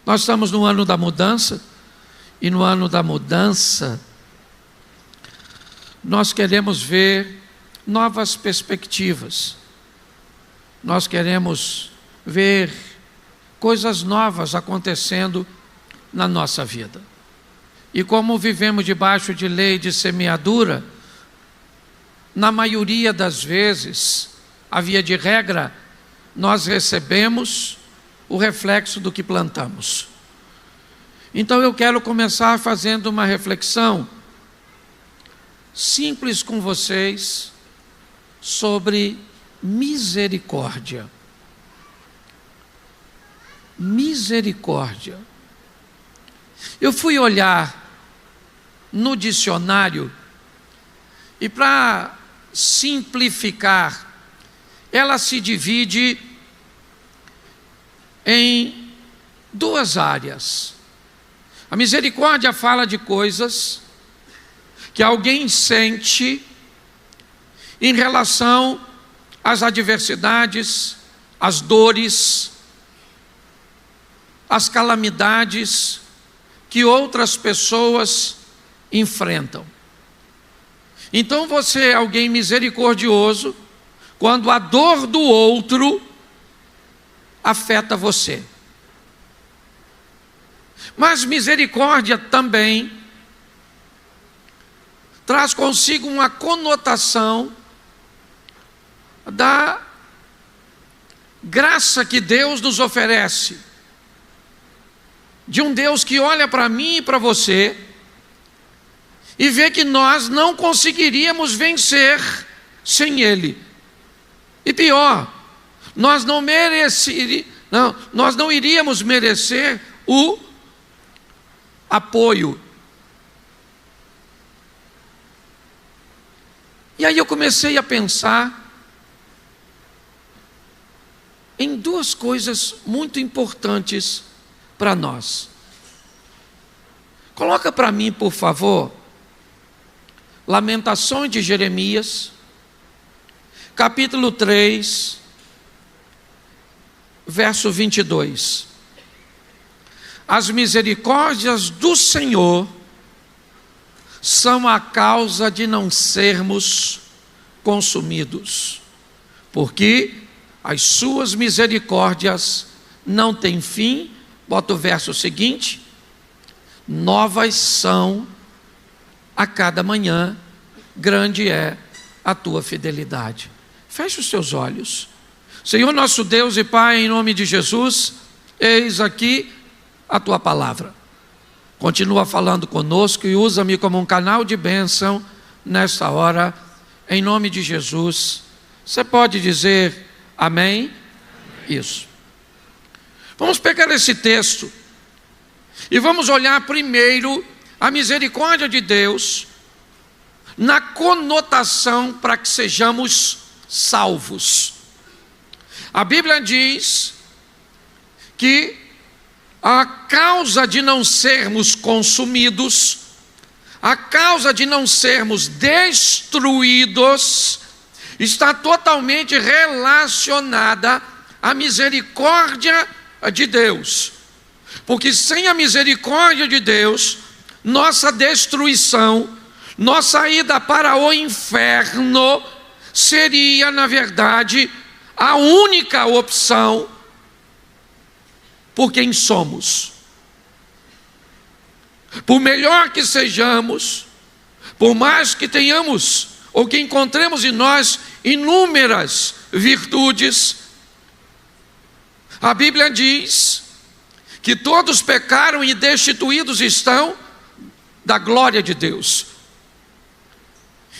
Nós estamos no ano da mudança, e no ano da mudança, nós queremos ver novas perspectivas, nós queremos ver coisas novas acontecendo na nossa vida. E como vivemos debaixo de lei de semeadura, na maioria das vezes, a via de regra, nós recebemos o reflexo do que plantamos. Então eu quero começar fazendo uma reflexão simples com vocês sobre misericórdia. Misericórdia. Eu fui olhar no dicionário e, para simplificar, ela se divide em duas áreas. A misericórdia fala de coisas que alguém sente em relação às adversidades, às dores, às calamidades que outras pessoas enfrentam. Então você é alguém misericordioso quando a dor do outro afeta você. Mas misericórdia também traz consigo uma conotação da graça que Deus nos oferece, de um Deus que olha para mim e para você e vê que nós não conseguiríamos vencer sem Ele. E pior, nós não iríamos merecer o apoio. E aí eu comecei a pensar em duas coisas muito importantes para nós. Coloca para mim, por favor, Lamentações de Jeremias, capítulo 3, verso 22. As misericórdias do Senhor são a causa de não sermos consumidos, porque as suas misericórdias não têm fim. Bota o verso seguinte: novas são a cada manhã, grande é a tua fidelidade. Feche os seus olhos. Senhor nosso Deus e Pai, em nome de Jesus, eis aqui a tua palavra. Continua falando conosco e usa-me como um canal de bênção nesta hora, em nome de Jesus. Você pode dizer amém? Isso. Vamos pegar esse texto e vamos olhar primeiro a misericórdia de Deus na conotação para que sejamos salvos. A Bíblia diz que a causa de não sermos consumidos, a causa de não sermos destruídos, está totalmente relacionada à misericórdia de Deus. Porque sem a misericórdia de Deus, nossa destruição, nossa ida para o inferno, seria, na verdade, a única opção por quem somos. Por melhor que sejamos, por mais que tenhamos ou que encontremos em nós inúmeras virtudes, a Bíblia diz que todos pecaram e destituídos estão da glória de Deus.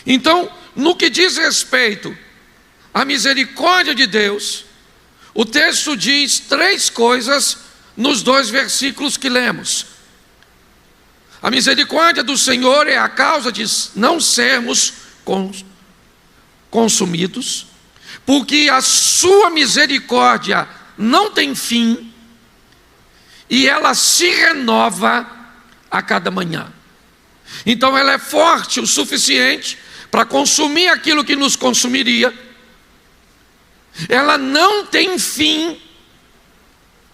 Então, no que diz respeito à misericórdia de Deus, o texto diz três coisas nos dois versículos que lemos. A misericórdia do Senhor é a causa de não sermos consumidos, porque a sua misericórdia não tem fim e ela se renova a cada manhã. Então ela é forte o suficiente para consumir aquilo que nos consumiria. Ela não tem fim,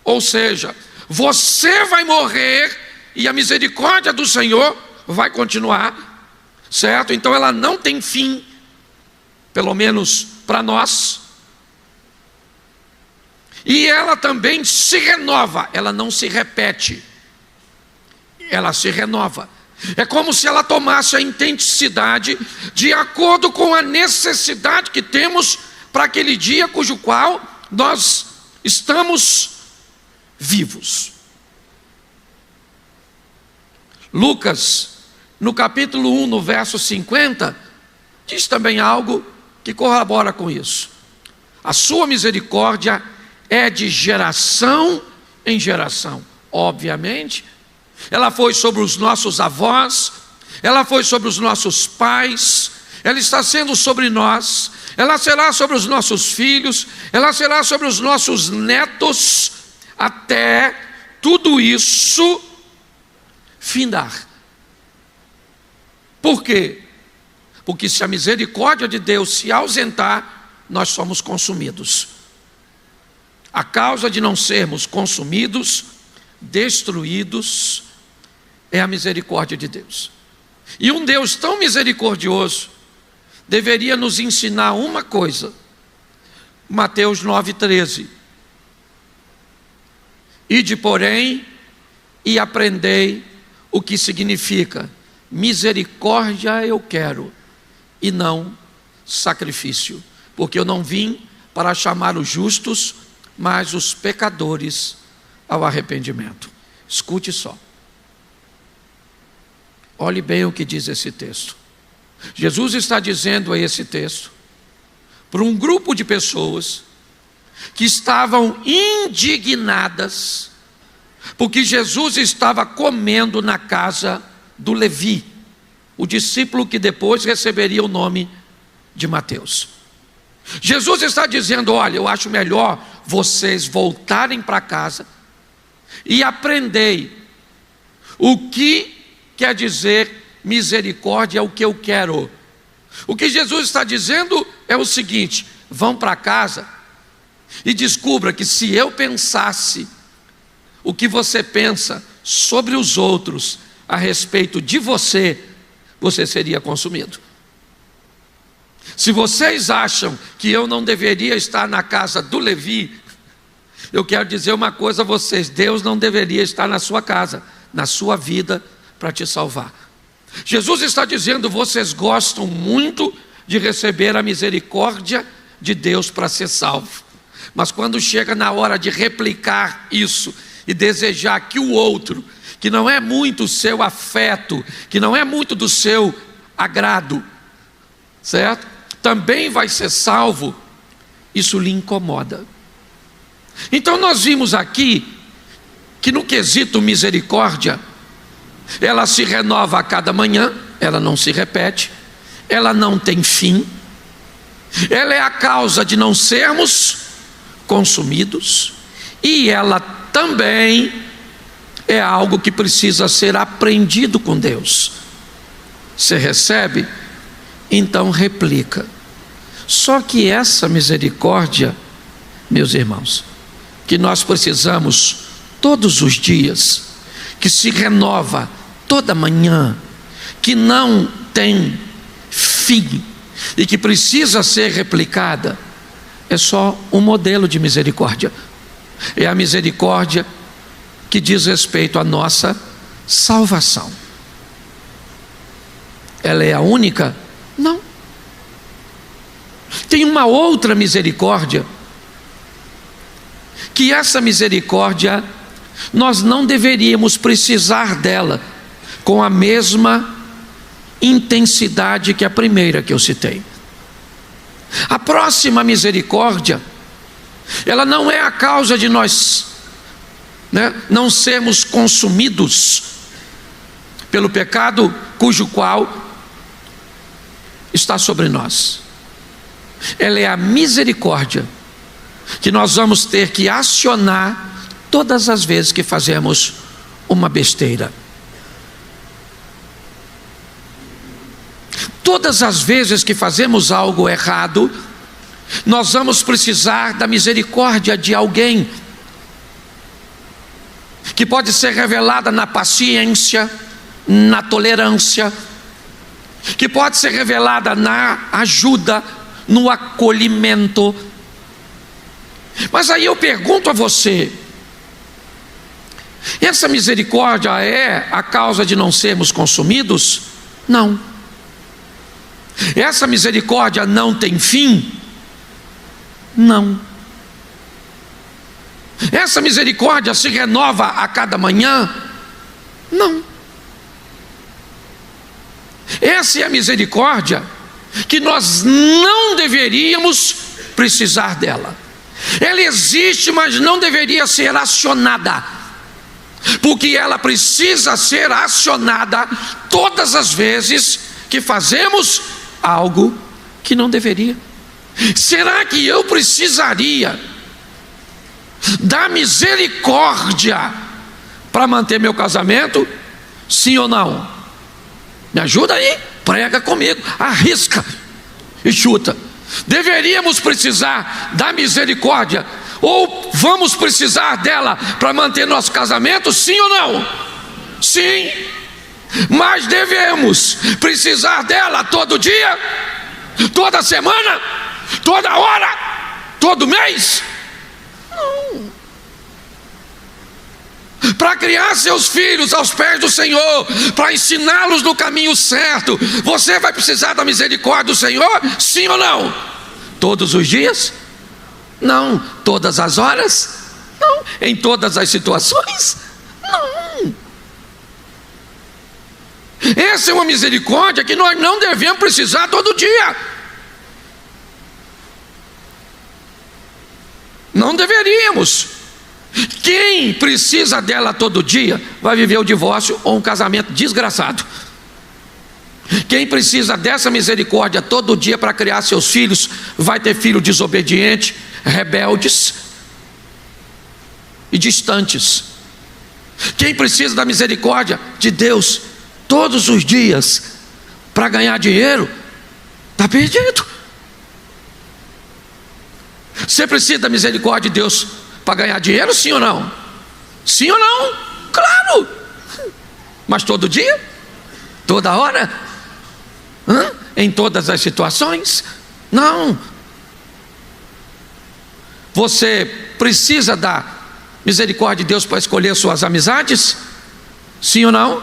ou seja, Você vai morrer e a misericórdia do Senhor vai continuar, certo? Então ela não tem fim, pelo menos para nós. E ela também se renova, ela não se repete, ela se renova. É como se ela tomasse a intensidade de acordo com a necessidade que temos para aquele dia cujo qual nós estamos vivos. Lucas, no capítulo 1, no verso 50, diz também algo que corrobora com isso. A sua misericórdia é de geração em geração. Obviamente, ela foi sobre os nossos avós, ela foi sobre os nossos pais, ela está sendo sobre nós, ela será sobre os nossos filhos, ela será sobre os nossos netos, até tudo isso findar. Por quê? Porque se a misericórdia de Deus se ausentar, nós somos consumidos. A causa de não sermos consumidos, destruídos, é a misericórdia de Deus. E um Deus tão misericordioso deveria nos ensinar uma coisa. Mateus 9,13. Ide, porém, e aprendei o que significa: misericórdia eu quero, e não sacrifício, porque eu não vim para chamar os justos, mas os pecadores ao arrependimento. Escute só. Olhe bem o que diz esse texto. Jesus está dizendo a esse texto para um grupo de pessoas que estavam indignadas porque Jesus estava comendo na casa do Levi, o discípulo que depois receberia o nome de Mateus. Jesus está dizendo: olha, eu acho melhor vocês voltarem para casa e aprendei o que quer dizer misericórdia, é o que eu quero. O que Jesus está dizendo é o seguinte: vão para casa e descubra que se eu pensasse o que você pensa sobre os outros a respeito de você, você seria consumido. Se vocês acham que eu não deveria estar na casa do Levi, eu quero dizer uma coisa a vocês: Deus não deveria estar na sua casa, na sua vida, para te salvar. Jesus está dizendo: vocês gostam muito de receber a misericórdia de Deus para ser salvo, mas quando chega na hora de replicar isso e desejar que o outro, que não é muito o seu afeto, que não é muito do seu agrado, certo? Também vai ser salvo, isso lhe incomoda. Então nós vimos aqui que no quesito misericórdia, ela se renova a cada manhã, ela não se repete, ela não tem fim, ela é a causa de não sermos consumidos, e ela também é algo que precisa ser aprendido com Deus. Você recebe? Então replica. Só que essa misericórdia, meus irmãos, que nós precisamos todos os dias, que se renova toda manhã, que não tem fim e que precisa ser replicada, é só um modelo de misericórdia. É a misericórdia que diz respeito à nossa salvação. Ela é a única? Não. Tem uma outra misericórdia, que essa misericórdia nós não deveríamos precisar dela com a mesma intensidade que a primeira que eu citei. A próxima misericórdia, ela não é a causa de nós, não sermos consumidos pelo pecado cujo qual está sobre nós. Ela é a misericórdia que nós vamos ter que acionar todas as vezes que fazemos uma besteira. Todas as vezes que fazemos algo errado, nós vamos precisar da misericórdia de alguém. que pode ser revelada na paciência, na tolerância, que pode ser revelada na ajuda, no acolhimento. Mas aí eu pergunto a você: essa misericórdia é a causa de não sermos consumidos? Não. Essa misericórdia não tem fim? Não. Essa misericórdia se renova a cada manhã? Não. Essa é a misericórdia que nós não deveríamos precisar dela. Ela existe, mas não deveria ser acionada, porque ela precisa ser acionada todas as vezes que fazemos algo que não deveria. Será que eu precisaria da misericórdia para manter meu casamento? Sim ou não? Me ajuda aí, prega comigo, arrisca e chuta. Deveríamos precisar da misericórdia, ou vamos precisar dela para manter nosso casamento? Sim ou não? Sim. Mas devemos precisar dela todo dia, toda semana, toda hora, todo mês? Não. Para criar seus filhos aos pés do Senhor, para ensiná-los no caminho certo, você vai precisar da misericórdia do Senhor? Sim ou não? Todos os dias? Não. Todas as horas? Não. Em todas as situações? Não. Essa é uma misericórdia que nós não devemos precisar todo dia. Não deveríamos. Quem precisa dela todo dia vai viver o divórcio ou um casamento desgraçado. Quem precisa dessa misericórdia todo dia para criar seus filhos vai ter filhos desobedientes, rebeldes e distantes. Quem precisa da misericórdia de Deus todos os dias para ganhar dinheiro está perdido. Você precisa da misericórdia de Deus para ganhar dinheiro, sim ou não? Sim ou não? Claro. Mas todo dia? Toda hora? Em todas as situações? Não. Você precisa da misericórdia de Deus para escolher suas amizades? Sim ou não?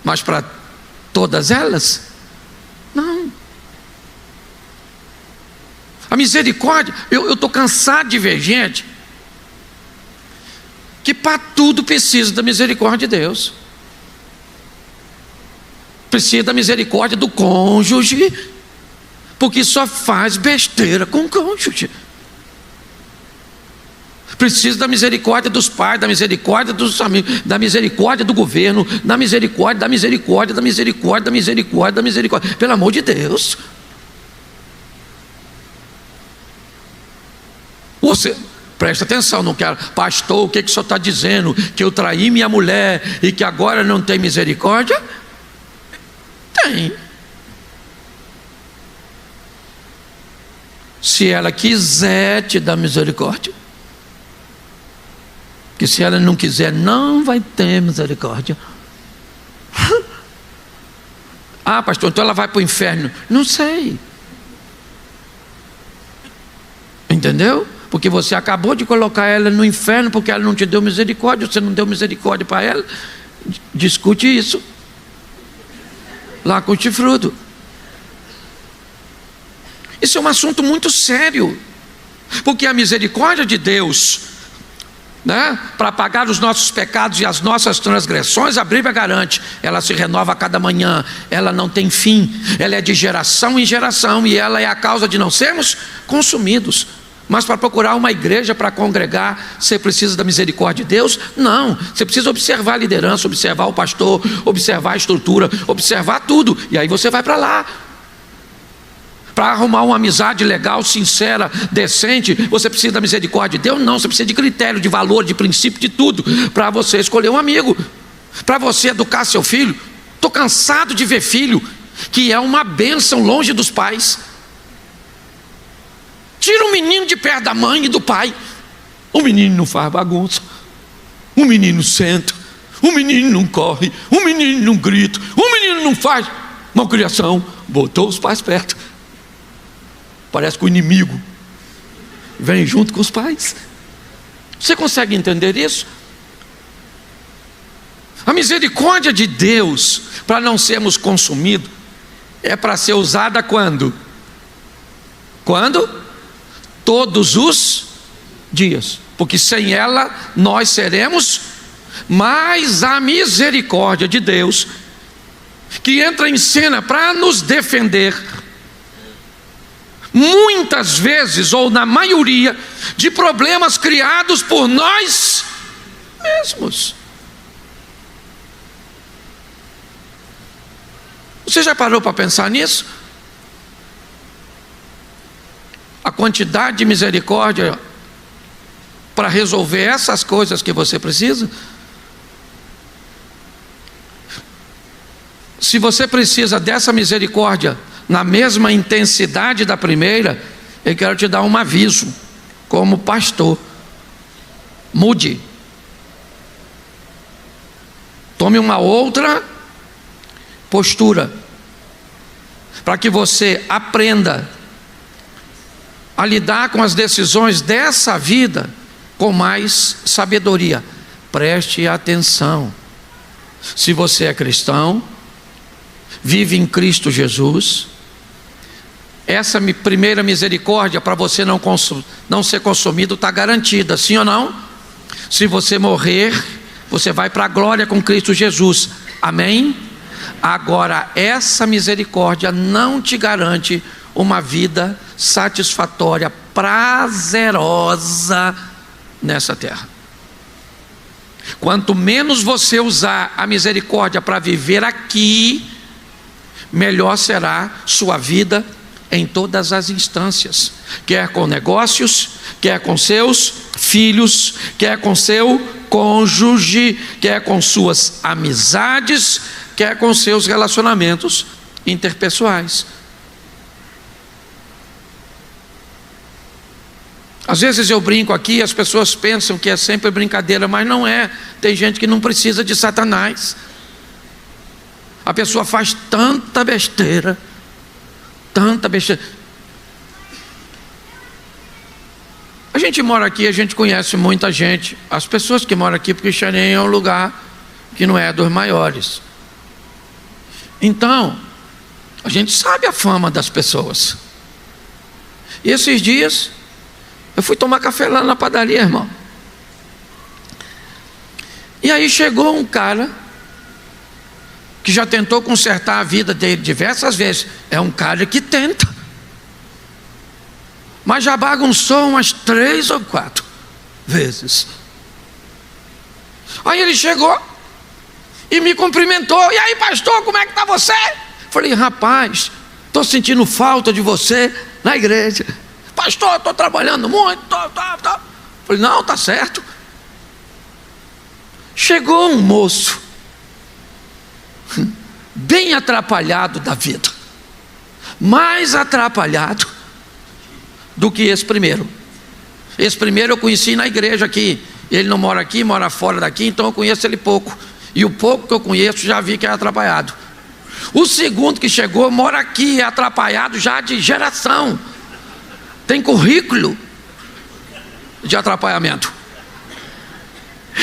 Mas para todas elas? Não. A misericórdia, eu estou cansado de ver gente que para tudo precisa da misericórdia de Deus. Precisa da misericórdia do cônjuge, porque só faz besteira com o cônjuge. Precisa da misericórdia dos pais, da misericórdia dos amigos, da misericórdia do governo, da misericórdia, da misericórdia, da misericórdia, da misericórdia, da misericórdia. Pelo amor de Deus. Você presta atenção, não quero, pastor, o que o senhor está dizendo? Que eu traí minha mulher e que agora não tem misericórdia? Tem. Se ela quiser te dar misericórdia, que se ela não quiser, não vai ter misericórdia. Ah, pastor, então ela vai para o inferno. Não sei. Entendeu? Porque você acabou de colocar ela no inferno porque ela não te deu misericórdia, você não deu misericórdia para ela. Discute isso lá com o chifrudo. Isso é um assunto muito sério, porque a misericórdia de Deus, né, para pagar os nossos pecados e as nossas transgressões, a Bíblia garante, ela se renova a cada manhã, ela não tem fim, ela é de geração em geração, e ela é a causa de não sermos consumidos. Mas para procurar uma igreja para congregar, você precisa da misericórdia de Deus? Não, você precisa observar a liderança, observar o pastor, observar a estrutura, observar tudo, e aí você vai para lá. Para arrumar uma amizade legal, sincera, decente, você precisa da misericórdia de Deus? Não, você precisa de critério, de valor, de princípio, de tudo, para você escolher um amigo, para você educar seu filho. Estou cansado de ver filho que é uma bênção longe dos pais. Tira um menino de perto da mãe e do pai. O menino não faz bagunça, O menino senta, o menino não corre, o menino não grita, o menino não faz malcriação. Botou os pais perto. Parece que o inimigo vem junto com os pais. Você consegue entender isso? A misericórdia de Deus, para não sermos consumidos, é para ser usada quando? Quando? Todos os dias. Porque sem ela nós seremos, mas a misericórdia de Deus, que entra em cena para nos defender, muitas vezes, ou na maioria, de problemas criados por nós mesmos. Você já parou para pensar nisso? A quantidade de misericórdia para resolver essas coisas que você precisa? Se você precisa dessa misericórdia na mesma intensidade da primeira, eu quero te dar um aviso, como pastor: mude, tome uma outra postura, para que você aprenda a lidar com as decisões dessa vida com mais sabedoria. Preste atenção: se você é cristão, vive em Cristo Jesus, essa primeira misericórdia para você não ser consumido está garantida, sim ou não? Se você morrer, você vai para a glória com Cristo Jesus, amém? Agora, essa misericórdia não te garante uma vida satisfatória, prazerosa nessa terra. Quanto menos você usar a misericórdia para viver aqui, melhor será sua vida em todas as instâncias, quer com negócios, quer com seus filhos, quer com seu cônjuge, quer com suas amizades, quer com seus relacionamentos interpessoais. Às vezes eu brinco aqui, as pessoas pensam que é sempre brincadeira, mas não é. Tem gente que não precisa de Satanás. A pessoa faz tanta besteira, tanta besteira. A gente mora aqui, a gente conhece muita gente. As pessoas que moram aqui, porque Xerém é um lugar que não é dos maiores. Então, a gente sabe a fama das pessoas. E esses dias, eu fui tomar café lá na padaria, irmão. E aí chegou um cara que já tentou consertar a vida dele diversas vezes. É um cara que tenta, mas já bagunçou umas 3 ou 4 vezes. Aí ele chegou e me cumprimentou: e aí, pastor, como é que está você? Falei: rapaz, estou sentindo falta de você na igreja. Pastor, estou trabalhando muito. Falei: não, está certo. Chegou um moço bem atrapalhado da vida, mais atrapalhado do que esse primeiro. Esse primeiro eu conheci na igreja aqui. Ele não mora aqui, mora fora daqui, então eu conheço ele pouco. E o pouco que eu conheço já vi que é atrapalhado. O segundo que chegou mora aqui, é atrapalhado já de geração. Tem currículo de atrapalhamento.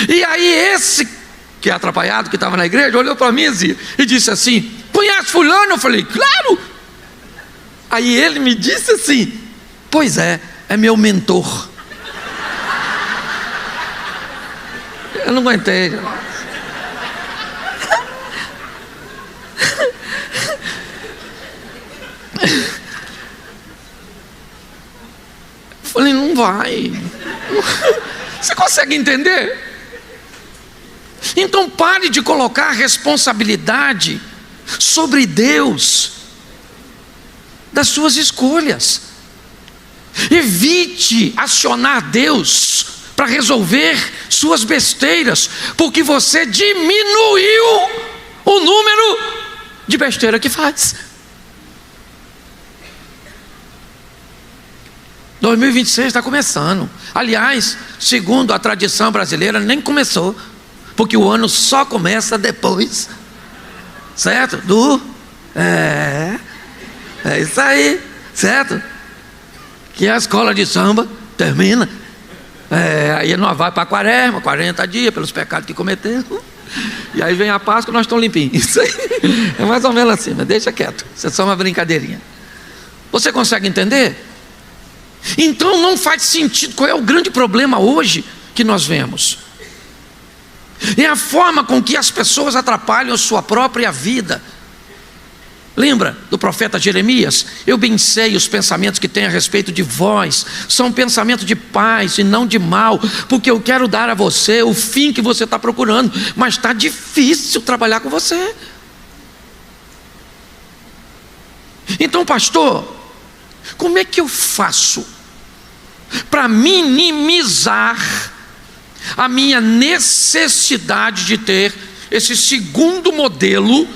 E aí esse que é atrapalhado, que estava na igreja, olhou para mim e disse assim: conhece fulano? Eu falei: claro. Aí ele me disse assim: pois é meu mentor. Eu não aguentei. Eu falei: não vai. Você consegue entender? Então pare de colocar responsabilidade sobre Deus das suas escolhas. Evite acionar Deus para resolver suas besteiras, porque você diminuiu o número de besteira que faz. 2026 está começando. Aliás, segundo a tradição brasileira, nem começou. porque o ano só começa depois, certo? É isso aí, certo? Que a escola de samba termina, aí nós vamos para a quaresma, 40 dias pelos pecados que cometemos, e aí vem a Páscoa e nós estamos limpinhos. Isso aí é mais ou menos assim, mas deixa quieto, isso é só uma brincadeirinha. Você consegue entender? Então não faz sentido. Qual é o grande problema hoje que nós vemos? É a forma com que as pessoas atrapalham a sua própria vida. Lembra do profeta Jeremias? Eu bem sei os pensamentos que tem a respeito de vós, são pensamentos de paz e não de mal, porque eu quero dar a você o fim que você está procurando, mas está difícil trabalhar com você. Então, pastor, como é que eu faço para minimizar a minha necessidade de ter esse segundo modelo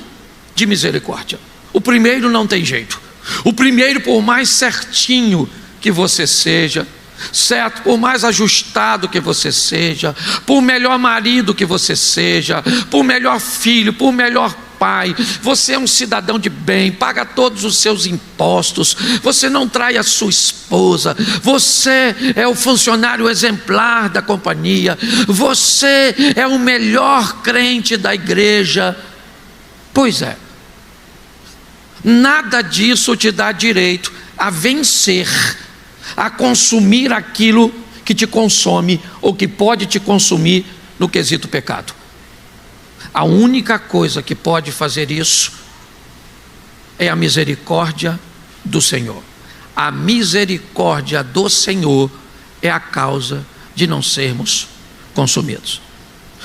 de misericórdia? O primeiro não tem jeito. O primeiro, por mais certinho que você seja, certo? Por mais ajustado que você seja, por melhor marido que você seja, por melhor filho, por melhor pai, você é um cidadão de bem, paga todos os seus impostos, você não trai a sua esposa, você é o funcionário exemplar da companhia, você é o melhor crente da igreja. Pois é, nada disso te dá direito a vencer, a consumir aquilo que te consome ou que pode te consumir no quesito pecado. A única coisa que pode fazer isso é a misericórdia do Senhor. A misericórdia do Senhor é a causa de não sermos consumidos.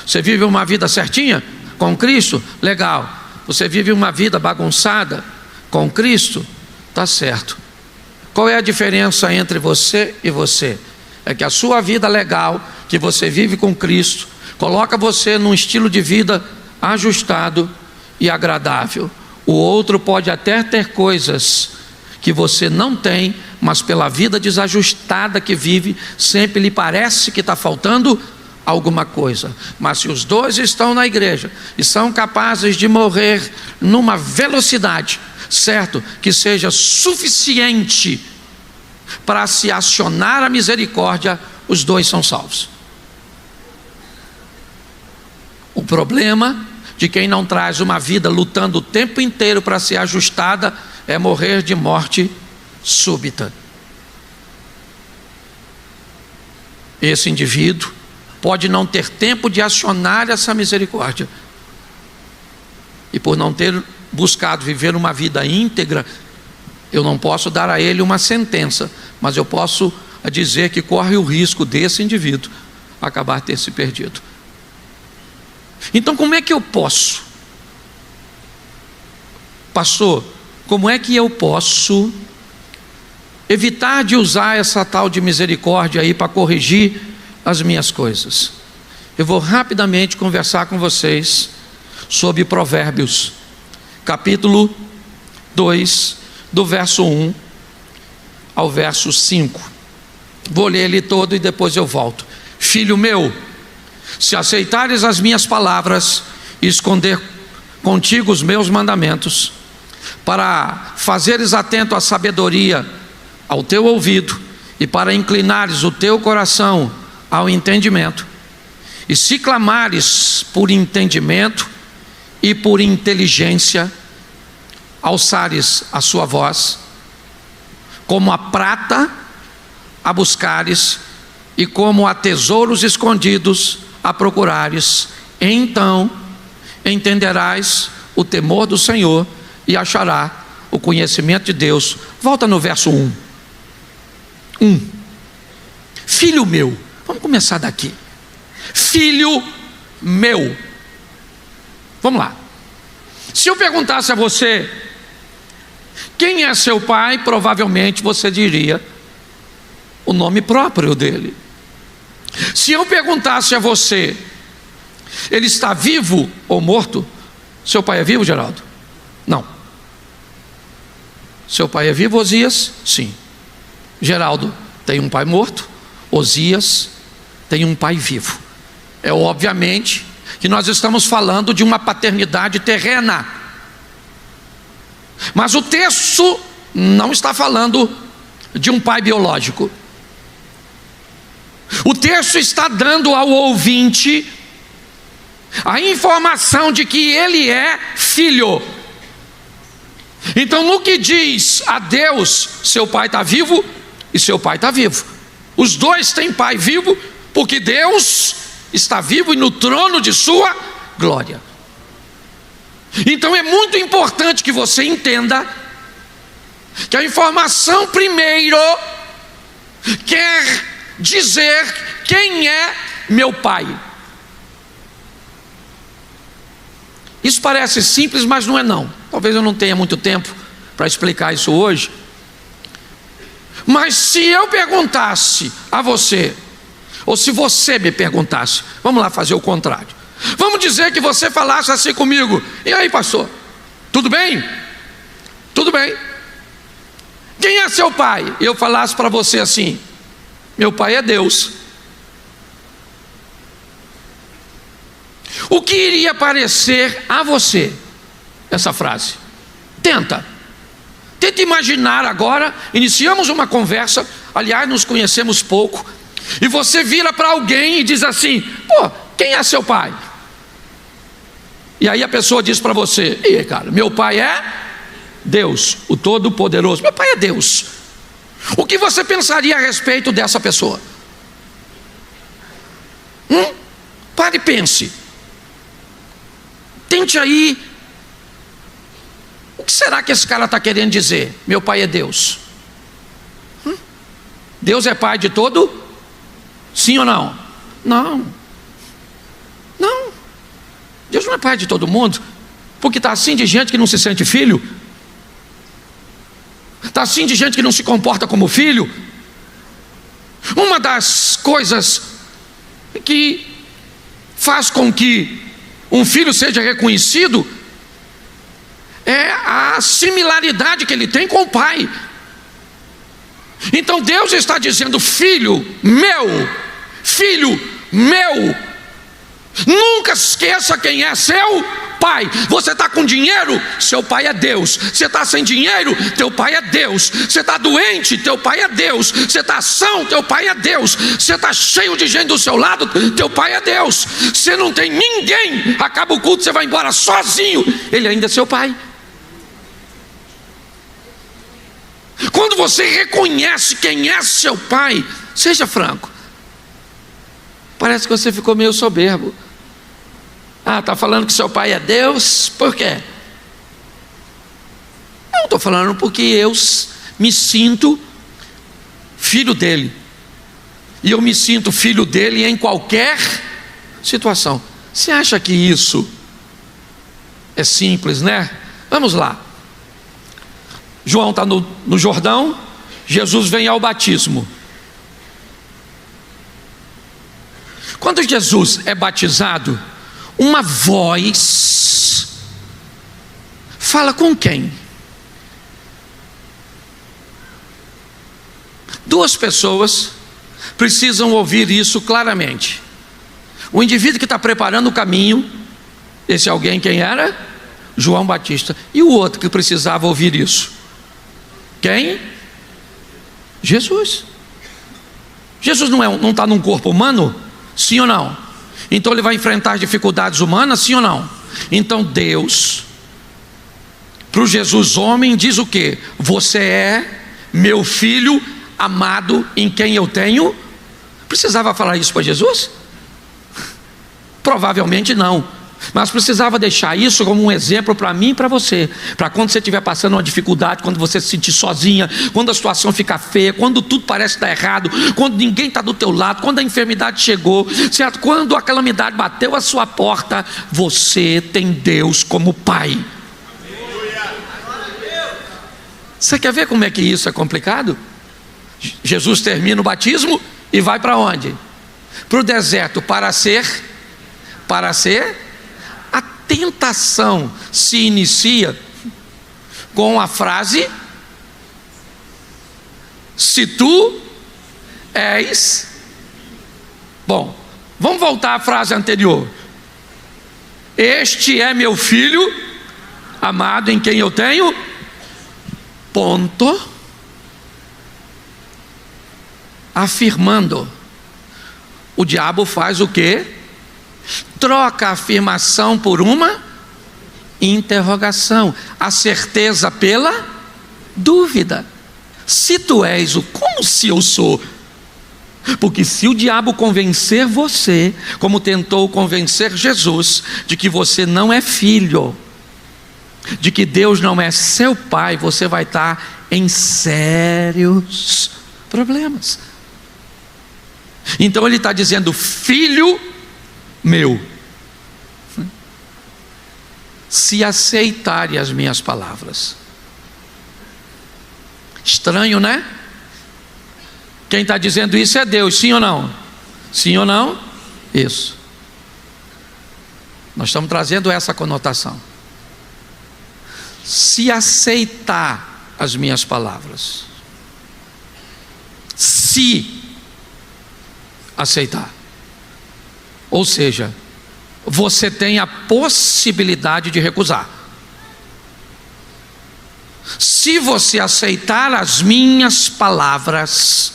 Você vive uma vida certinha com Cristo? Legal. Você vive uma vida bagunçada com Cristo? Tá certo. Qual é a diferença entre você e você? É que a sua vida legal, que você vive com Cristo, coloca você num estilo de vida ajustado e agradável. O outro pode até ter coisas que você não tem, mas pela vida desajustada que vive, sempre lhe parece que está faltando alguma coisa. Mas se os dois estão na igreja e são capazes de morrer numa velocidade, certo, que seja suficiente para se acionar a misericórdia, os dois são salvos. O problema de quem não traz uma vida lutando o tempo inteiro para ser ajustada é morrer de morte súbita. Esse indivíduo pode não ter tempo de acionar essa misericórdia, e por não ter buscado viver uma vida íntegra, eu não posso dar a ele uma sentença, mas eu posso dizer que corre o risco desse indivíduo acabar ter se perdido. Então, como é que eu posso? Pastor, como é que eu posso evitar de usar essa tal de misericórdia aí para corrigir as minhas coisas? Eu vou rapidamente conversar com vocês sobre Provérbios, capítulo 2, do verso 1 ao verso 5. Vou ler ele todo e depois eu volto. Filho meu, se aceitares as minhas palavras e esconder contigo os meus mandamentos, para fazeres atento à sabedoria ao teu ouvido e para inclinares o teu coração ao entendimento, e se clamares por entendimento e por inteligência, alçares a sua voz, como a prata a buscares e como a tesouros escondidos a procurares, então entenderás o temor do Senhor e achará o conhecimento de Deus. Volta no verso 1. Filho meu, vamos começar daqui. Filho meu. Vamos lá. Se eu perguntasse a você quem é seu pai, provavelmente você diria o nome próprio dele. Se eu perguntasse a você, ele está vivo ou morto? Seu pai é vivo, Geraldo? Não. Seu pai é vivo, Osias? Sim. Geraldo tem um pai morto, Osias tem um pai vivo. É obviamente que nós estamos falando de uma paternidade terrena. Mas o texto não está falando de um pai biológico. O texto está dando ao ouvinte a informação de que ele é filho. Então, no que diz a Deus, seu pai está vivo e seu pai está vivo. Os dois têm pai vivo, porque Deus está vivo e no trono de sua glória. Então é muito importante que você entenda que a informação primeiro quer dizer quem é meu pai. Isso parece simples, mas não é não. Talvez eu não tenha muito tempo para explicar isso hoje. Mas se eu perguntasse a você, ou se você me perguntasse, vamos lá fazer o contrário. Vamos dizer que você falasse assim comigo: e aí, pastor, tudo bem? Tudo bem. Quem é seu pai? E eu falasse para você assim: meu pai é Deus. O que iria parecer a você essa frase? Tenta imaginar agora. Iniciamos uma conversa, aliás, nos conhecemos pouco, e você vira para alguém e diz assim: pô, quem é seu pai? E aí a pessoa diz para você: e cara, meu pai é Deus, o Todo-Poderoso. Meu pai é Deus. O que você pensaria a respeito dessa pessoa? Pare e pense. Tente aí. O que será que esse cara está querendo dizer? Meu pai é Deus. Deus é pai de todo? Sim ou não? Não. Não. Deus não é pai de todo mundo. Porque está assim de gente que não se sente filho. Está assim de gente que não se comporta como filho. Uma das coisas que faz com que um filho seja reconhecido é a similaridade que ele tem com o pai. Então Deus está dizendo: filho meu, nunca esqueça quem é seu pai. Você está com dinheiro? Seu pai é Deus. Você está sem dinheiro? Teu pai é Deus. Você está doente? Teu pai é Deus. Você está são? Teu pai é Deus. Você está cheio de gente do seu lado? Teu pai é Deus. Você não tem ninguém, acaba o culto, você vai embora sozinho, ele ainda é seu pai. Quando você reconhece quem é seu pai, seja franco, parece que você ficou meio soberbo. Ah, está falando que seu pai é Deus, por quê? Não, estou falando porque eu me sinto filho dele. E eu me sinto filho dele em qualquer situação. Você acha que isso é simples, né? Vamos lá. João está no Jordão, Jesus vem ao batismo. Quando Jesus é batizado, uma voz fala com quem? Duas pessoas precisam ouvir isso claramente. O indivíduo que está preparando o caminho, esse alguém quem era? João Batista. E o outro que precisava ouvir isso? Quem? Jesus. Jesus não está num corpo humano? Sim ou não? Então ele vai enfrentar dificuldades humanas? Sim ou não? Então Deus, para o Jesus homem, diz o quê? Você é meu filho amado, em quem eu tenho? Precisava falar isso para Jesus? Provavelmente não. Mas precisava deixar isso como um exemplo para mim e para você, para quando você estiver passando uma dificuldade, quando você se sentir sozinha, quando a situação ficar feia, quando tudo parece dar errado, quando ninguém está do teu lado, quando a enfermidade chegou, certo? Quando a calamidade bateu à sua porta, você tem Deus como Pai. Você quer ver como é que isso é complicado? Jesus termina o batismo e vai para onde? Para o deserto, para ser. A tentação se inicia com a frase: se tu és. Bom, vamos voltar à frase anterior. este é meu filho amado em quem eu tenho ponto. Afirmando. O diabo faz o quê? Troca a afirmação por uma interrogação, a certeza pela dúvida. Se tu és o, como se eu sou? Porque se o diabo convencer você, como tentou convencer Jesus, de que você não é filho, de que Deus não é seu pai, você vai estar em sérios problemas. Então ele está dizendo: filho meu, se aceitarem as minhas palavras. Estranho, né? Quem está dizendo isso é Deus, sim ou não? Sim ou não? Isso. Nós estamos trazendo essa conotação. Se aceitar as minhas palavras. Se aceitar. Ou seja, você tem a possibilidade de recusar. Se você aceitar as minhas palavras,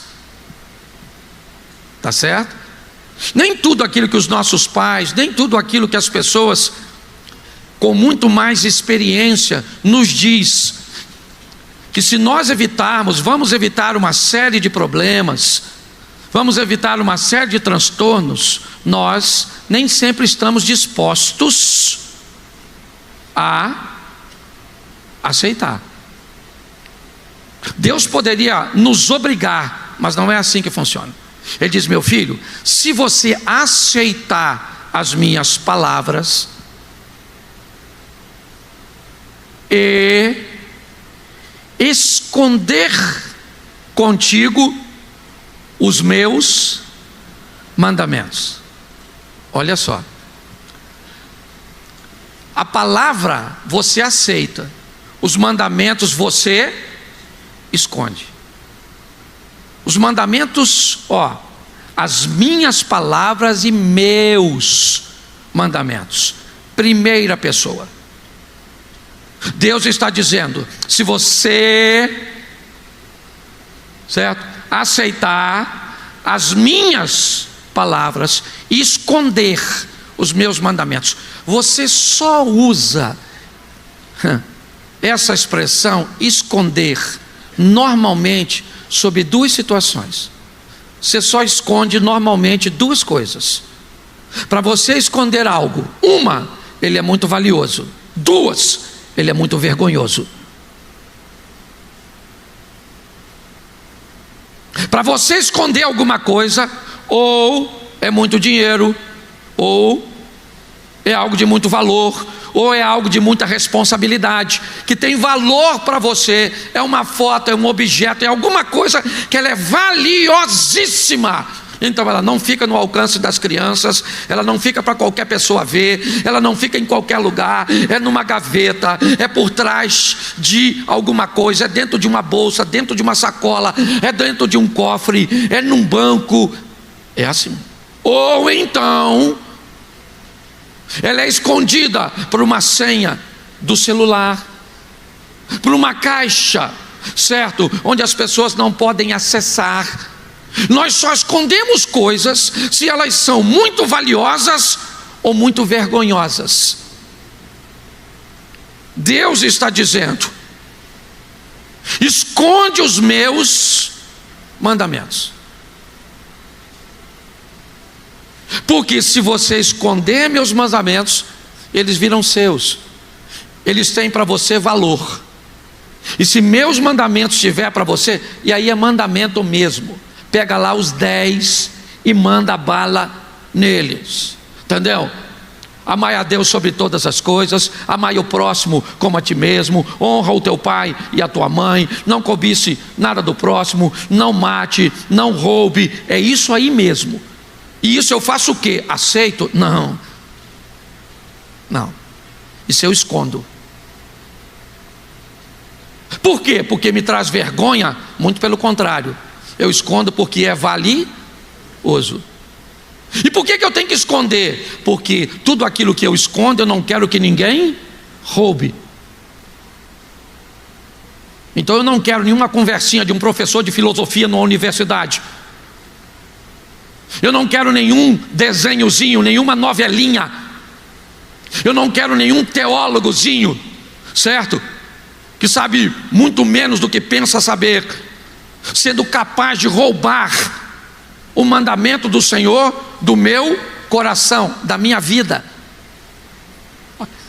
tá certo? Nem tudo aquilo que os nossos pais, nem tudo aquilo que as pessoas com muito mais experiência nos diz, que se nós evitarmos, vamos evitar uma série de problemas, vamos evitar uma série de transtornos. Nós nem sempre estamos dispostos a aceitar. Deus poderia nos obrigar, mas não é assim que funciona. Ele diz: meu filho, se você aceitar as minhas palavras e esconder contigo os meus mandamentos. Olha só, a palavra você aceita, os mandamentos você esconde. Os mandamentos, as minhas palavras e meus mandamentos, primeira pessoa. Deus está dizendo: se você, certo, aceitar as minhas palavras e esconder os meus mandamentos. Você só usa essa expressão esconder normalmente sobre duas situações. Você só esconde normalmente duas coisas. Para você esconder algo, uma, ele é muito valioso; duas, ele é muito vergonhoso. Para você esconder alguma coisa, ou é muito dinheiro, ou é algo de muito valor, ou é algo de muita responsabilidade, que tem valor para você, é uma foto, é um objeto, é alguma coisa que ela é valiosíssima. Então ela não fica no alcance das crianças, ela não fica para qualquer pessoa ver, ela não fica em qualquer lugar, é numa gaveta, é por trás de alguma coisa, é dentro de uma bolsa, dentro de uma sacola, é dentro de um cofre, é num banco, é assim. Ou então ela é escondida por uma senha do celular, por uma caixa, certo? Onde as pessoas não podem acessar. Nós só escondemos coisas se elas são muito valiosas ou muito vergonhosas. Deus está dizendo: esconde os meus mandamentos. Porque se você esconder meus mandamentos, eles viram seus, eles têm para você valor. E se meus mandamentos tiver para você, e aí é mandamento mesmo, pega lá os 10 e manda bala neles, entendeu? Amai a Deus sobre todas as coisas, amai o próximo como a ti mesmo, honra o teu pai e a tua mãe, não cobice nada do próximo, não mate, não roube. É isso aí mesmo. E isso eu faço o quê? Aceito? Não. Não. Isso eu escondo. Por quê? Porque me traz vergonha? Muito pelo contrário. Eu escondo porque é valioso. E por que eu tenho que esconder? Porque tudo aquilo que eu escondo eu não quero que ninguém roube. Então eu não quero nenhuma conversinha de um professor de filosofia numa universidade. Eu não quero nenhum desenhozinho, nenhuma novelinha. Eu não quero nenhum teólogozinho, certo? Que sabe muito menos do que pensa saber, sendo capaz de roubar o mandamento do Senhor do meu coração, da minha vida.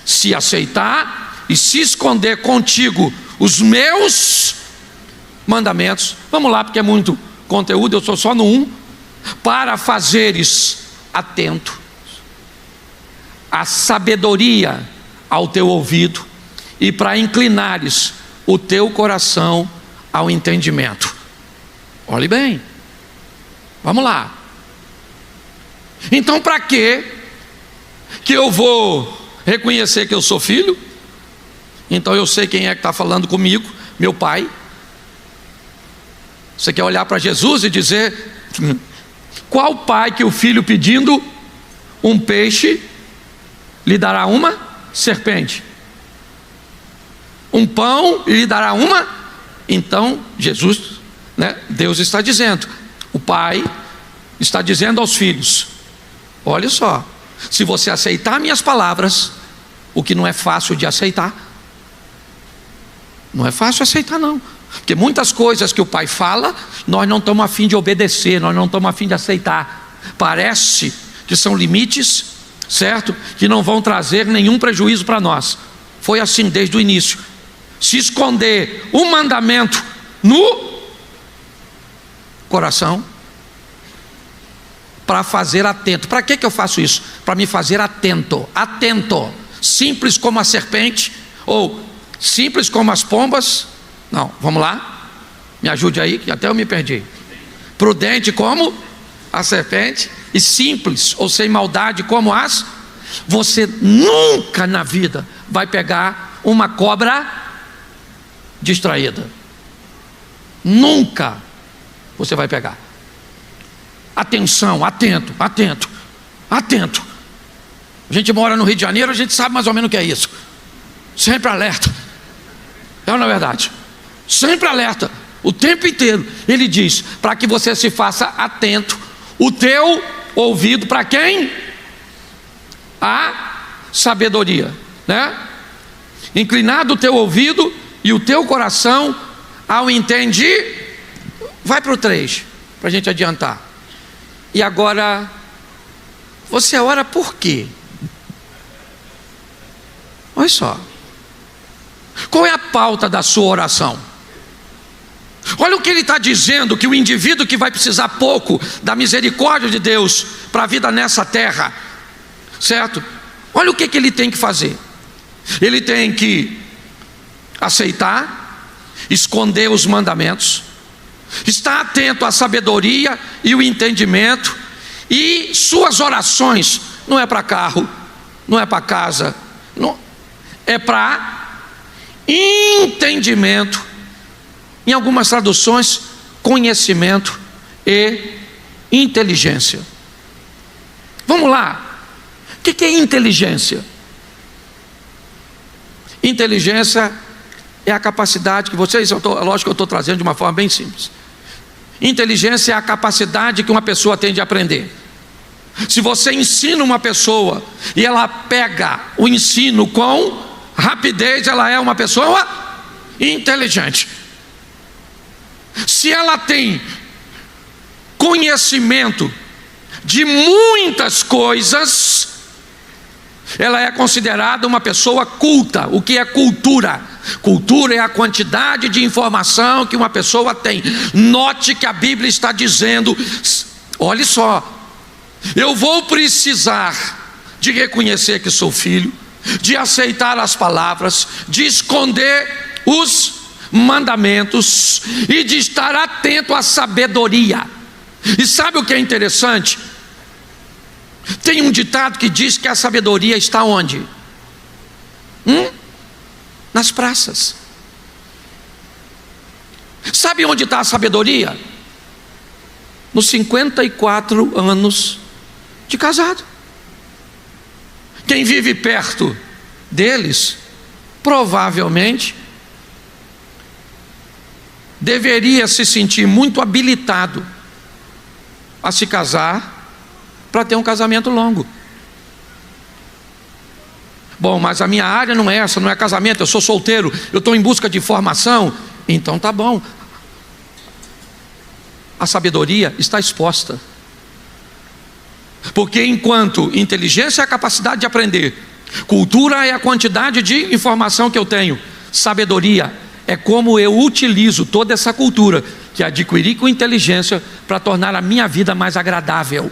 Se aceitar e se esconder contigo os meus mandamentos, vamos lá, porque é muito conteúdo, eu estou só no 1. Para fazeres atento a sabedoria ao teu ouvido e para inclinares o teu coração ao entendimento. Olhe bem, vamos lá. Então para que eu vou reconhecer que eu sou filho? Então eu sei quem é que está falando comigo, meu pai. Você quer olhar para Jesus e dizer: qual pai que o filho pedindo um peixe lhe dará uma serpente? Um pão lhe dará uma? Então Jesus, Deus está dizendo, o pai está dizendo aos filhos: olha só, se você aceitar minhas palavras, o que não é fácil de aceitar, não é fácil aceitar não, porque muitas coisas que o pai fala, nós não estamos a fim de obedecer, nós não estamos a fim de aceitar. Parece que são limites, certo? Que não vão trazer nenhum prejuízo para nós. Foi assim desde o início. Se esconder um mandamento no coração, para fazer atento. Para que eu faço isso? Para me fazer atento. Atento. Simples como a serpente, ou simples como as pombas. Não, vamos lá, me ajude aí, que até eu me perdi. Prudente como a serpente e simples ou sem maldade como as. Você nunca na vida vai pegar uma cobra distraída. Nunca você vai pegar. Atenção, atento, atento, atento. A gente mora no Rio de Janeiro, a gente sabe mais ou menos o que é isso. Sempre alerta. É ou não é verdade? Sempre alerta, o tempo inteiro. Ele diz, para que você se faça atento, o teu ouvido para quem? A sabedoria, Inclinado o teu ouvido e o teu coração ao entender. Vai para o 3, para a gente adiantar. E agora, você ora por quê? Olha só, qual é a pauta da sua oração? Olha o que ele está dizendo, que o indivíduo que vai precisar pouco da misericórdia de Deus para a vida nessa terra, certo? Olha o que ele tem que fazer. Ele tem que aceitar, esconder os mandamentos, estar atento à sabedoria e o entendimento, e suas orações não é para carro, não é para casa, não, é para entendimento. Em algumas traduções, conhecimento e inteligência. Vamos lá. O que é inteligência? Inteligência é a capacidade que vocês, lógico que eu estou trazendo de uma forma bem simples. Inteligência é a capacidade que uma pessoa tem de aprender. Se você ensina uma pessoa e ela pega o ensino com rapidez, ela é uma pessoa inteligente. Se ela tem conhecimento de muitas coisas, ela é considerada uma pessoa culta. O que é cultura? Cultura é a quantidade de informação que uma pessoa tem. Note que a Bíblia está dizendo, olhe só, eu vou precisar de reconhecer que sou filho, de aceitar as palavras, de esconder os mandamentos e de estar atento à sabedoria. E sabe o que é interessante? Tem um ditado que diz que a sabedoria está onde? Nas praças. Sabe onde está a sabedoria? Nos 54 anos de casado. Quem vive perto deles, provavelmente, deveria se sentir muito habilitado a se casar para ter um casamento longo. Bom, mas a minha área não é essa, não é casamento, eu sou solteiro, eu estou em busca de formação. Então tá bom. A sabedoria está exposta. Porque enquanto inteligência é a capacidade de aprender, cultura é a quantidade de informação que eu tenho, sabedoria é como eu utilizo toda essa cultura que adquiri com inteligência para tornar a minha vida mais agradável.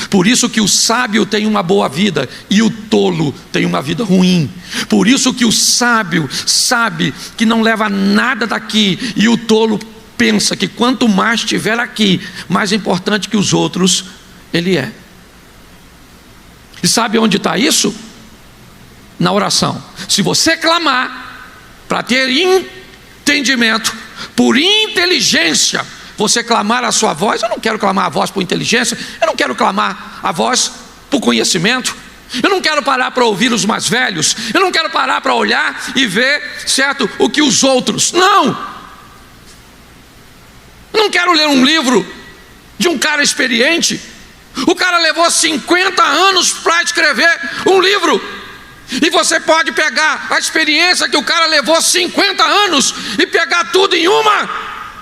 Por isso que o sábio tem uma boa vida e o tolo tem uma vida ruim. Por isso que o sábio sabe que não leva nada daqui e o tolo pensa que quanto mais tiver aqui, mais importante que os outros ele é. E sabe onde está isso? Na oração. Se você clamar para ter entendimento, por inteligência, você clamar a sua voz. Eu não quero clamar a voz por inteligência, eu não quero clamar a voz por conhecimento, eu não quero parar para ouvir os mais velhos, eu não quero parar para olhar e ver, certo, o que os outros, não, eu não quero ler um livro de um cara experiente. O cara levou 50 anos para escrever um livro, e você pode pegar a experiência que o cara levou 50 anos e pegar tudo em uma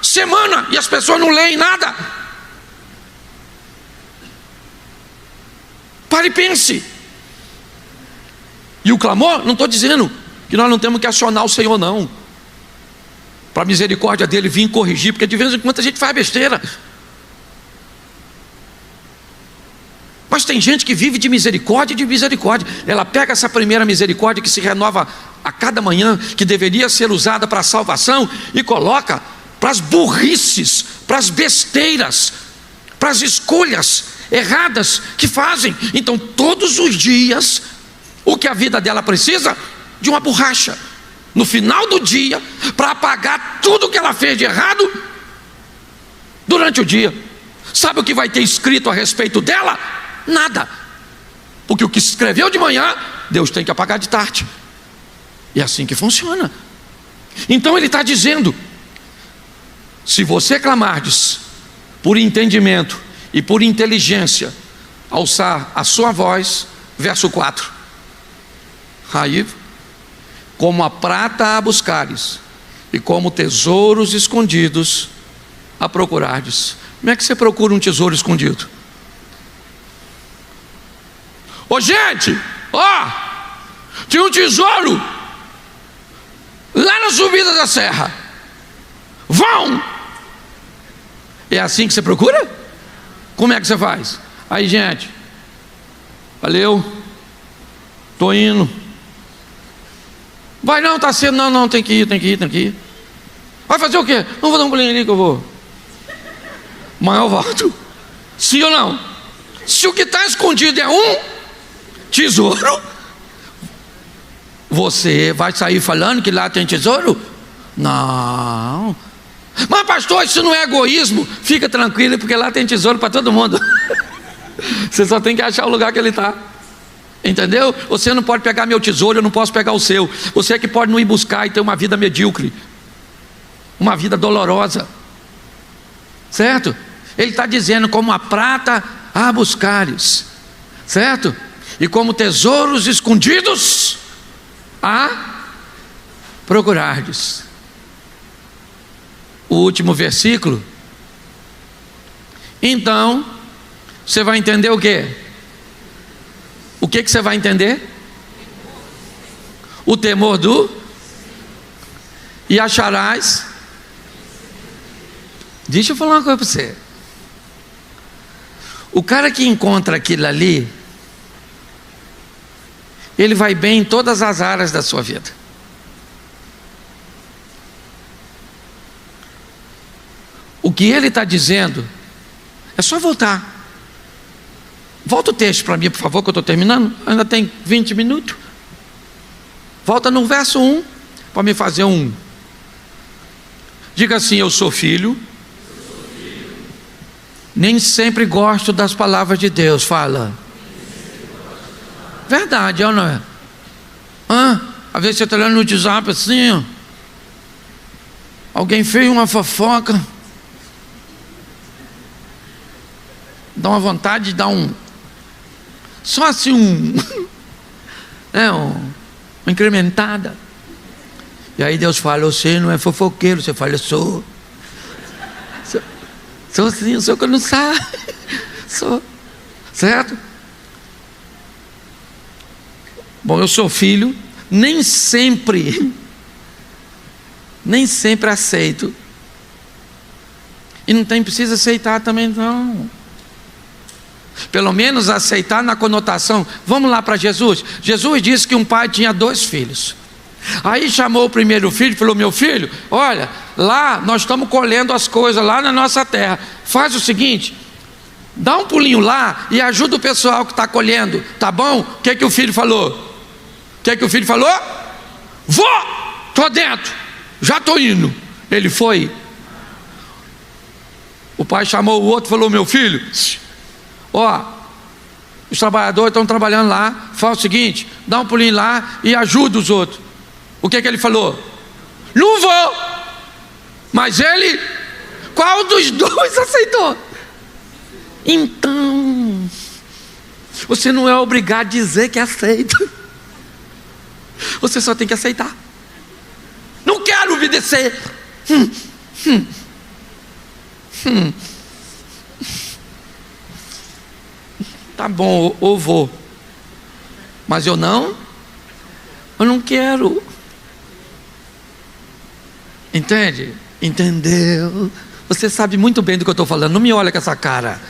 semana, e as pessoas não leem nada. Pare e pense. E o clamor, não estou dizendo que nós não temos que acionar o Senhor, não, para a misericórdia dele vir corrigir, porque de vez em quando a gente faz besteira. Mas tem gente que vive de misericórdia e de misericórdia. Ela pega essa primeira misericórdia que se renova a cada manhã, que deveria ser usada para a salvação, e coloca para as burrices, para as besteiras, para as escolhas erradas que fazem. Então todos os dias, o que a vida dela precisa? De uma borracha no final do dia, para apagar tudo que ela fez de errado durante o dia. Sabe o que vai ter escrito a respeito dela? Nada, porque o que escreveu de manhã, Deus tem que apagar de tarde. E é assim que funciona. Então ele está dizendo: se você clamardes por entendimento e por inteligência, alçar a sua voz, verso 4, aí, como a prata a buscares, e como tesouros escondidos a procurardes. Como é que você procura um tesouro escondido? Ô gente, ó, tinha um tesouro lá na subida da serra. Vão! É assim que você procura? Como é que você faz? Aí, gente, valeu, tô indo. Vai não, tá cedo, não, tem que ir. Vai fazer o quê? Não, vou dar um pulinho ali que eu vou. Mas eu volto. Sim ou não? Se o que está escondido é um tesouro, você vai sair falando que lá tem tesouro? Não. Mas pastor, isso não é egoísmo? Fica tranquilo, porque lá tem tesouro para todo mundo. Você só tem que achar o lugar que ele está. Entendeu? Você não pode pegar meu tesouro, eu não posso pegar o seu. Você é que pode não ir buscar e ter uma vida medíocre, uma vida dolorosa, certo? Ele está dizendo: como a prata a buscares, certo? E como tesouros escondidos a procurardes. O último versículo. Então você vai entender o quê? O que você vai entender? O temor do... E acharás... Deixa eu falar uma coisa para você. O cara que encontra aquilo ali, ele vai bem em todas as áreas da sua vida. O que ele está dizendo é só voltar. Volta o texto para mim, por favor, que eu estou terminando. Ainda tem 20 minutos. Volta no verso 1 para me fazer um. Diga assim: eu sou filho Nem sempre gosto das palavras de Deus. Fala. Verdade, ou não é? Às vezes você está olhando no WhatsApp assim, ó. Alguém fez uma fofoca. Dá uma vontade de dar só assim uma incrementada. E aí Deus fala: você não é fofoqueiro. Você fala: eu sou. Sou sim, sou que eu não sabe. Sou. Certo? Bom, eu sou filho. Nem sempre aceito. E não precisa aceitar também não. Pelo menos aceitar na conotação. Vamos lá para Jesus. Jesus disse que um pai tinha 2 filhos. Aí chamou o primeiro filho e falou: meu filho, olha, lá nós estamos colhendo as coisas lá na nossa terra. Faz o seguinte, dá um pulinho lá e ajuda o pessoal que está colhendo, tá bom? O que o filho falou? Vou, estou dentro, já estou indo. Ele foi. O pai chamou o outro e falou: meu filho, os trabalhadores estão trabalhando lá, faz o seguinte, dá um pulinho lá e ajuda os outros. O que ele falou? Não vou. Mas ele, qual dos 2 aceitou? Então, você não é obrigado a dizer que aceita. Você só tem que aceitar. Não quero obedecer. Tá bom, eu vou. Mas eu não quero. Entende? Entendeu? Você sabe muito bem do que eu estou falando. Não me olha com essa cara.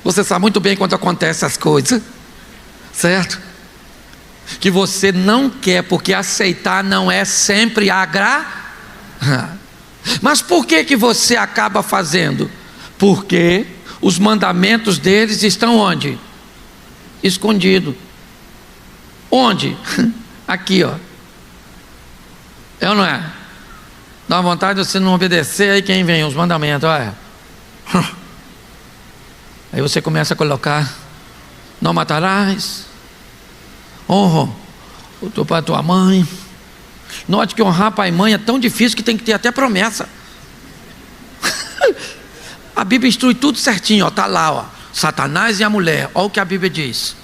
Você sabe muito bem quando acontecem as coisas, certo? Que você não quer, porque aceitar não é sempre agradar. Mas por que você acaba fazendo? Porque os mandamentos deles estão onde? Escondido. Onde? Aqui, ó. É ou não é? Dá uma vontade de você não obedecer, aí quem vem? Os mandamentos, olha. Aí você começa a colocar: não matarás, honra o teu pai e a tua mãe. Note que honrar pai e mãe é tão difícil que tem que ter até promessa. A Bíblia instrui tudo certinho, ó, tá lá, ó, Satanás e a mulher. Olha o que a Bíblia diz: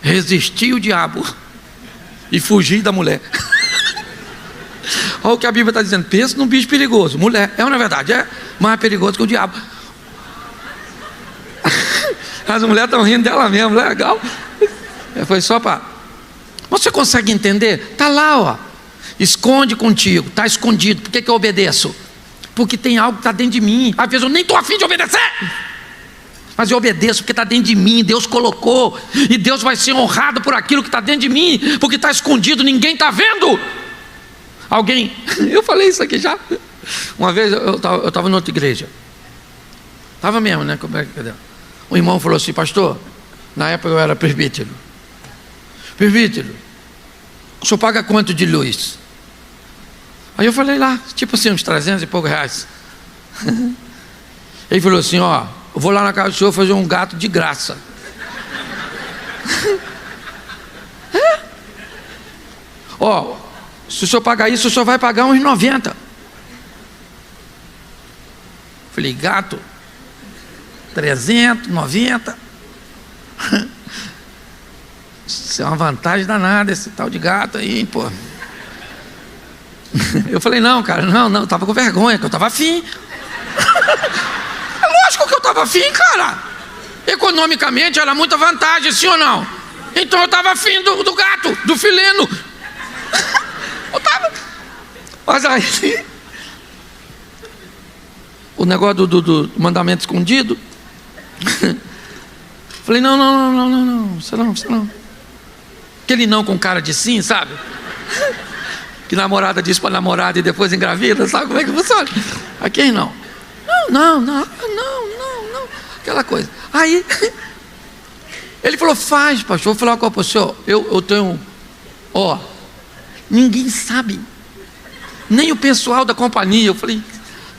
resistir o diabo e fugir da mulher. Olha o que a Bíblia está dizendo. Pensa num bicho perigoso. Mulher, é ou não é verdade? É mais perigoso que o diabo. As mulheres estão rindo dela mesmo, legal. Foi só para... Você consegue entender? Está lá, ó. Esconde contigo, está escondido. Por que eu obedeço? Porque tem algo que está dentro de mim. Às vezes eu nem estou afim de obedecer, mas eu obedeço porque está dentro de mim. Deus colocou, e Deus vai ser honrado por aquilo que está dentro de mim, porque está escondido, ninguém está vendo. Alguém, eu falei isso aqui já. Uma vez eu estava em outra igreja. Estava mesmo, né? O irmão falou assim: pastor, na época eu era presbítero. Presbítero, o senhor paga quanto de luz? Aí eu falei lá, tipo assim, uns 300 e poucos reais. Ele falou assim: ó, eu vou lá na casa do senhor fazer um gato de graça. Ó, se o senhor pagar isso, o senhor vai pagar uns 90. Falei: gato, 300, 90. Isso é uma vantagem danada, esse tal de gato aí, pô. Eu falei: não, cara, não, eu tava com vergonha, que eu tava afim. É lógico que eu tava afim, cara. Economicamente era muita vantagem, sim ou não? Então eu tava afim do gato, do felino. Eu tava. Mas aí, o negócio do mandamento escondido. Falei: não, você não. Aquele não com cara de sim, sabe? Que namorada diz para namorada e depois engravida, sabe como é que funciona? Aqui não. Não. Aquela coisa. Aí, ele falou: faz, pastor. Vou falar com o senhor. Eu tenho, ó, ninguém sabe, nem o pessoal da companhia. Eu falei: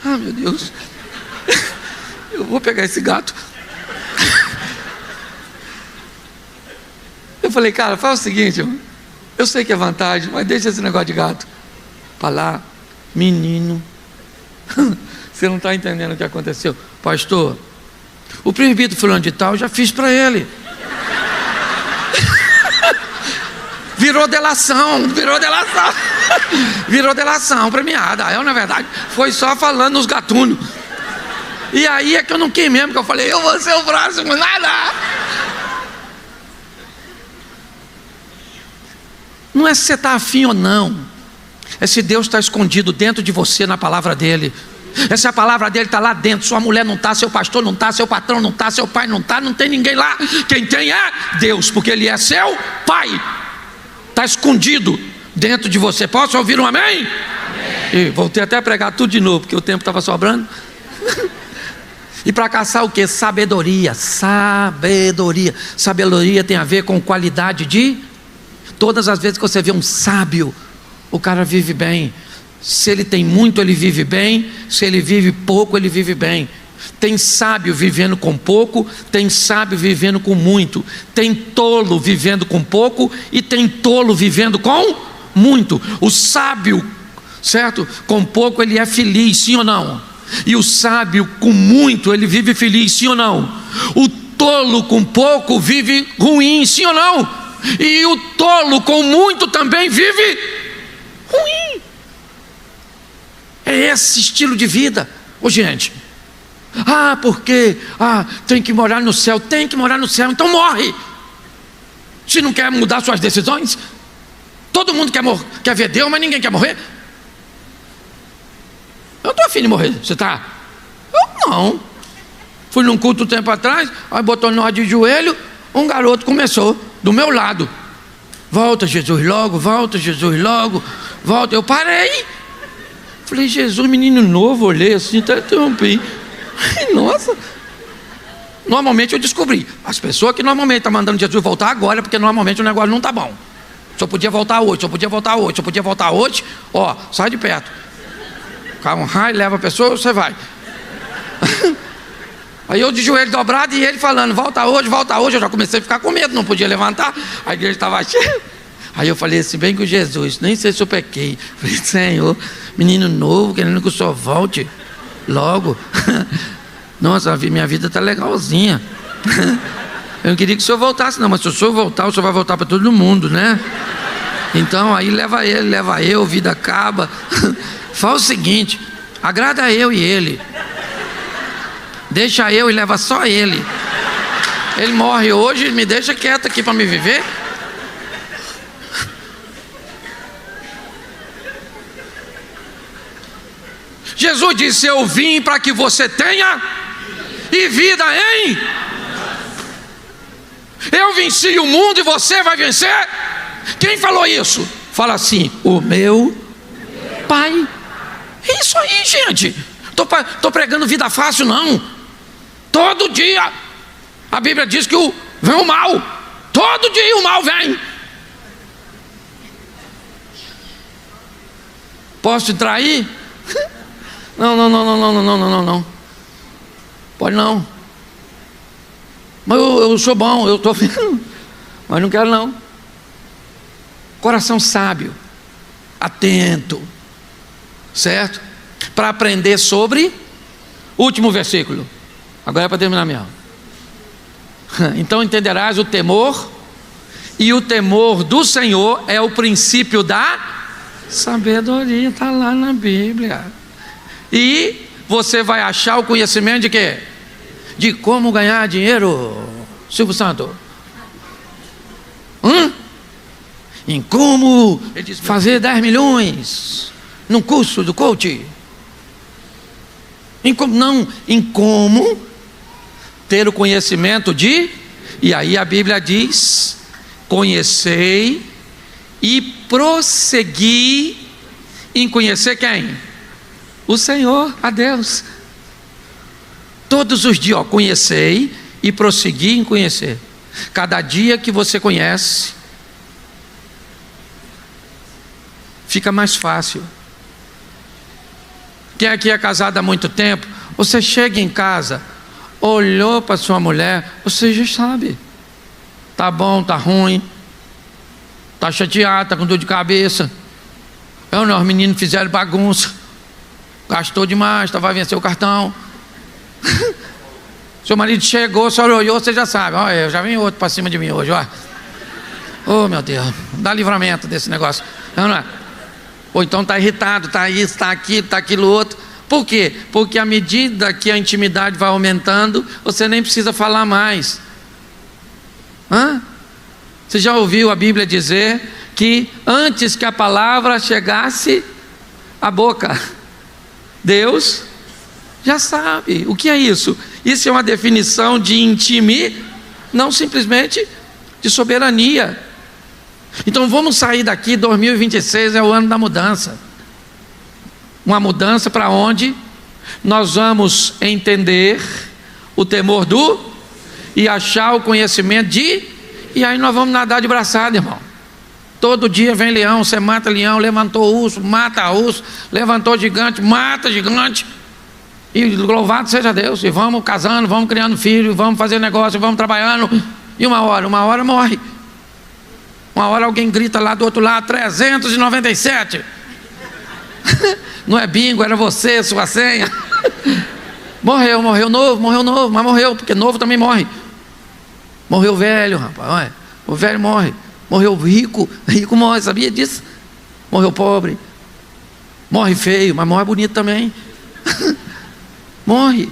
ah, meu Deus. Eu vou pegar esse gato. Eu falei, cara, faz o seguinte, eu sei que é vantagem, mas deixa esse negócio de gato para lá. Menino, você não está entendendo o que aconteceu. Pastor, o presbítero fulano de tal, já fiz para ele. Virou delação premiada. Eu, na verdade, foi só falando nos gatunos. E aí é que eu não quis mesmo, que eu falei, eu vou ser o próximo, nada. Não é se você está afim ou não, é se Deus está escondido dentro de você na palavra dele. É se a palavra dele está lá dentro, sua mulher não está, seu pastor não está, seu patrão não está, seu pai não está, não tem ninguém lá. Quem tem é Deus, porque ele é seu pai. Está escondido dentro de você. Posso ouvir um amém? Amém. E voltei até a pregar tudo de novo, porque o tempo estava sobrando. E para caçar o que? Sabedoria. Sabedoria tem a ver com qualidade de... Todas as vezes que você vê um sábio, o cara vive bem. Se ele tem muito, ele vive bem. Se ele vive pouco, ele vive bem. Tem sábio vivendo com pouco, tem sábio vivendo com muito. Tem tolo vivendo com pouco e tem tolo vivendo com muito. O sábio, certo? Com pouco ele é feliz, sim ou não? E o sábio com muito, ele vive feliz, sim ou não? O tolo com pouco vive ruim, sim ou não? E o tolo com muito também vive ruim. É esse estilo de vida. Ô gente, porque tem que morar no céu. Tem que morar no céu, então morre. Se não quer mudar suas decisões. Todo mundo quer ver Deus, mas ninguém quer morrer. Eu estou afim de morrer. Você está? Eu não. Fui num culto um tempo atrás, aí botou nós de joelho. Um garoto começou do meu lado. Volta Jesus logo, volta Jesus logo, volta. Eu parei. Falei, Jesus, menino novo, olhei assim, até interrompi. Nossa. Normalmente eu descobri. As pessoas que normalmente estão mandando Jesus voltar agora, porque normalmente o negócio não está bom. Só podia voltar hoje, só podia voltar hoje, só podia voltar hoje. Ó, sai de perto. Calma, raio, leva a pessoa, você vai. Aí eu de joelho dobrado e ele falando, volta hoje, eu já comecei a ficar com medo, não podia levantar, a igreja estava cheia. Aí eu falei assim, bem com Jesus, nem sei se eu pequei. Falei, Senhor, menino novo, querendo que o Senhor volte logo. Nossa, minha vida está legalzinha. Eu não queria que o Senhor voltasse não, mas se o Senhor voltar, o Senhor vai voltar para todo mundo, né? Então aí leva eu, vida acaba. Faz o seguinte, agrada eu e ele. Deixa eu e leva só ele. Ele morre hoje, me deixa quieto aqui para me viver. Jesus disse, eu vim para que você tenha e vida em... Eu venci o mundo e você vai vencer. Quem falou isso? Fala assim, o meu Pai. É isso aí, gente. Tô pregando vida fácil não. Todo dia a Bíblia diz que vem o mal. Todo dia o mal vem. Posso te trair? Não. Pode não. Mas eu sou bom, eu estou vendo. Mas não quero não. Coração sábio, atento, certo? Para aprender sobre. Último versículo. Agora é para terminar minha aula. Então entenderás o temor, e o temor do Senhor é o princípio da sabedoria, está lá na Bíblia. E você vai achar o conhecimento de quê? De como ganhar dinheiro, Silvio Santos. Em como fazer 10 milhões num curso do coach. Em como ter o conhecimento de... E aí a Bíblia diz, conhecei e prossegui em conhecer quem? O Senhor, a Deus. Todos os dias, conhecei e prossegui em conhecer. Cada dia que você conhece, fica mais fácil. Quem aqui é casado há muito tempo, Você chega em casa, olhou para sua mulher, você já sabe. Tá bom, tá ruim, tá chateado, tá com dor de cabeça. Os meninos fizeram bagunça, gastou demais, vai vencer o cartão. Seu marido chegou, só olhou, você já sabe. Olha, já vem outro para cima de mim hoje, ó. Oh, meu Deus, dá livramento desse negócio. Não é? Ou então está irritado, está isso, está aquilo, está aquilo outro. Por quê? Porque à medida que a intimidade vai aumentando, você nem precisa falar mais. Você já ouviu a Bíblia dizer que antes que a palavra chegasse à boca, Deus já sabe. O que é isso? Isso é uma definição de intimidade, não simplesmente de soberania. Então vamos sair daqui, 2026 é o ano da mudança. Uma mudança para onde nós vamos entender o temor do e achar o conhecimento de, e aí nós vamos nadar de braçada, irmão. Todo dia vem leão, você mata leão, levantou urso, mata urso, levantou gigante, mata gigante. E louvado seja Deus, e vamos casando, vamos criando filhos, vamos fazer negócio, vamos trabalhando, e uma hora morre. Uma hora alguém grita lá do outro lado, 397. Não é bingo, era você, sua senha. Morreu novo, mas morreu, porque novo também morre. Morreu velho, rapaz, olha. O velho morre. Morreu rico morre, sabia disso? Morreu pobre. Morre feio, mas morre bonito também. Morre.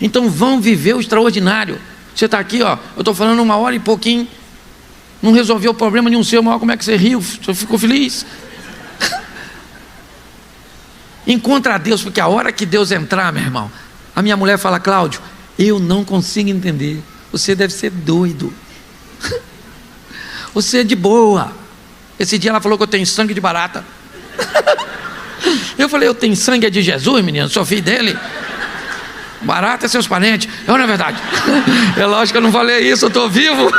Então vão viver o extraordinário. Você está aqui, ó, eu estou falando 1 hora e pouquinho, não resolveu o problema nenhum seu, mas como é que você riu? Você ficou feliz? Encontra a Deus, porque a hora que Deus entrar, meu irmão, a minha mulher fala: Cláudio, eu não consigo entender, você deve ser doido. Você é de boa. Esse dia ela falou que eu tenho sangue de barata. Eu falei: eu tenho sangue de Jesus, menino, sou filho dele. Barata é seus parentes. Não é verdade? É lógico que eu não falei isso, eu estou vivo.